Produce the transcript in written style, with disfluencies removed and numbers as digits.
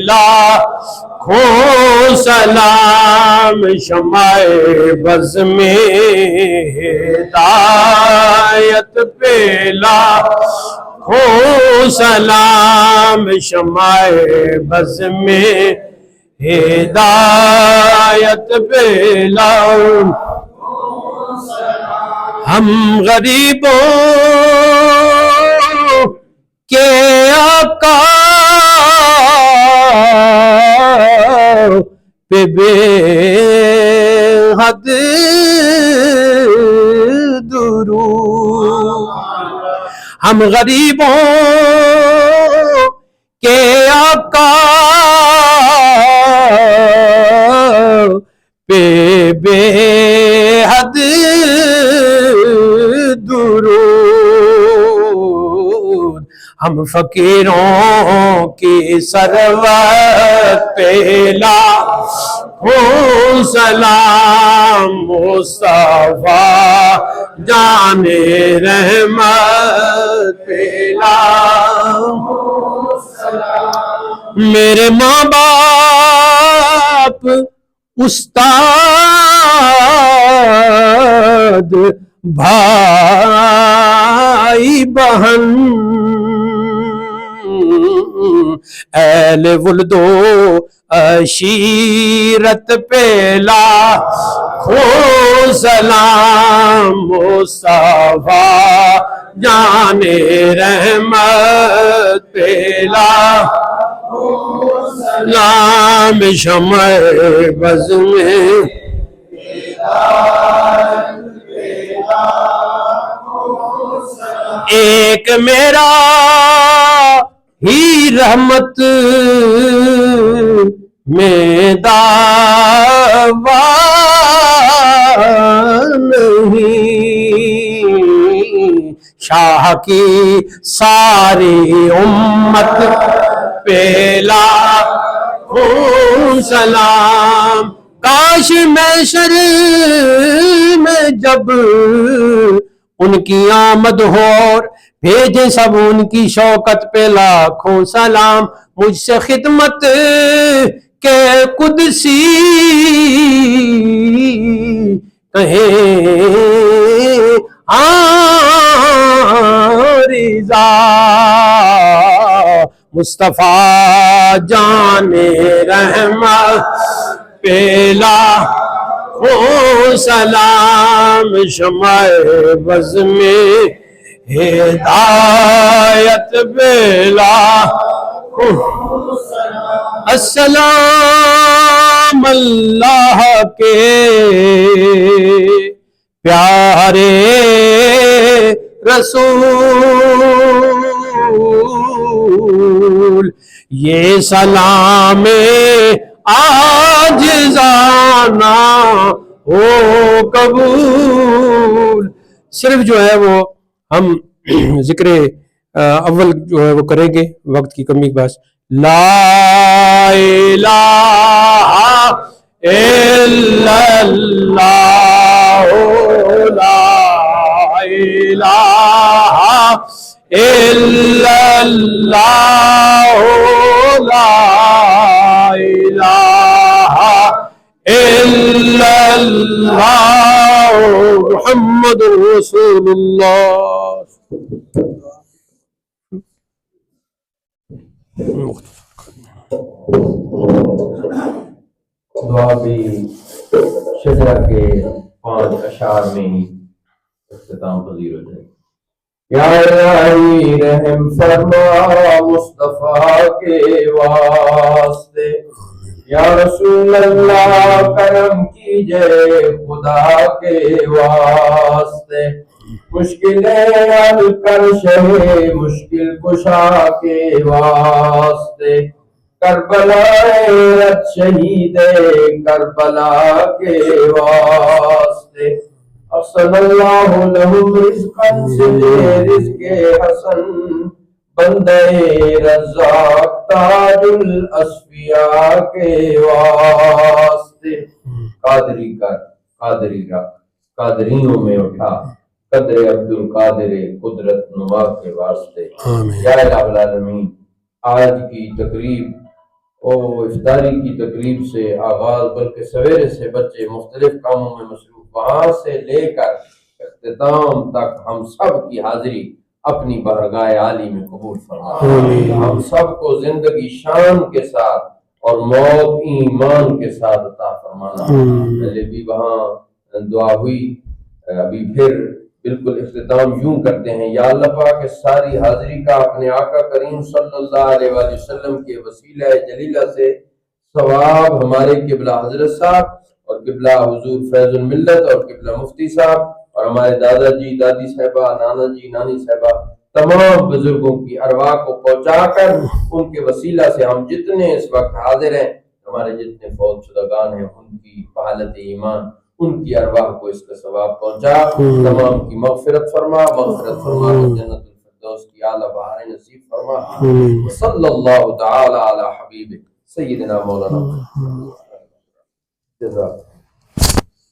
لاکھوں سلام شمع بز میں ہدایت پہ لاکھوں سلام شمع بز میں ہدایت پہ لاکھوں سلام ہم غریبوں کے آقا پہ بے حد درود ہم غریبوں کے آقا پہ بے حد درود ہم فقیروں کی ثروت پہ لاکھوں سلام مصطفیٰ جان رحمت پہ لاکھوں سلام میرے ماں باپ استاد بھائی بہن اہل ولد و عشیرت پہ لاکھوں سلام مصطفیٰ جان رحمت پہ لاکھوں سلام شمع بز میں ایک میرا ہی رحمت میں دعویٰ نہیں شاہ کی ساری امت پہ لاکھوں سلام کاش محشر میں جب ان کی آمد ہو اور بھیجے سب ان کی شوکت پہ لاکھوں سلام مجھ سے خدمت کے قدسی کہیں رضا مصطفیٰ جان رحمت پہ لاکھوں سلام شمع بز میں ہدایت پہ لاکھوں السلام اللہ کے پیارے رسول یہ سلام عاجزانہ ہو قبول صرف جو ہے وہ ہم ذکر اول جو ہے وہ کریں گے وقت کی کمی کے پاس لا الہ الا اللہ لا الہ الا اللہ لا الہ الا اللہ محمد رسول اللہ دعا بھی شجرہ کے 5 اشعار میں ہی اختتام پذیر ہو جائے گی یا الہی رحم فرما مصطفیٰ کے واسطے یا رسول اللہ کرم کیجئے خدا کے واسطے مشکلیں حل کر شہ مشکل کشا کے واسطے کربلا رت شہید کربلا کے واسطے احسن اللہ لہم رزقا سے رزق حسن بندے رزاق تاج الاسفیاء کے واسطے قادری کر قادری رکھ قادریوں میں اٹھا قدر عبد القادر قدرت نما کے واسطے یا الہ العالمین آج کی تقریب افطاری کی تقریب سے آغاز، بلکہ سویرے سے بچے مختلف کاموں میں مصروف، وہاں سے لے کر اختتام تک ہم سب کی حاضری اپنی بارگاہ عالی میں قبول فرما، ہم سب کو زندگی شان کے ساتھ اور موت ایمان کے ساتھ عطا فرمانا۔ پہلے بھی وہاں دعا ہوئی، ابھی پھر بالکل اختتام یوں کرتے ہیں۔ یا اللہ پاک اس ساری حاضری کا اپنے آقا کریم صلی اللہ علیہ وآلہ وسلم کے وسیلہ جلیلہ سے ثواب ہمارے قبلہ حضرت صاحب اور قبلہ حضور فیض الملت اور قبلہ مفتی صاحب اور ہمارے دادا جی، دادی صاحبہ، نانا جی، نانی صاحبہ، تمام بزرگوں کی ارواح کو پہنچا کر ان کے وسیلہ سے ہم جتنے اس وقت حاضر ہیں، ہمارے جتنے فوت شدگان ہیں، ان کی حالت ایمان، ان کی ارواح کو اس کا ثواب پہنچا، تمام کی مغفرت فرما کر جنت الفردوس کی اعلیٰ بہاریں نصیب فرما۔ صلی اللہ تعالی علی حبیب سیدنا مولانا جزاک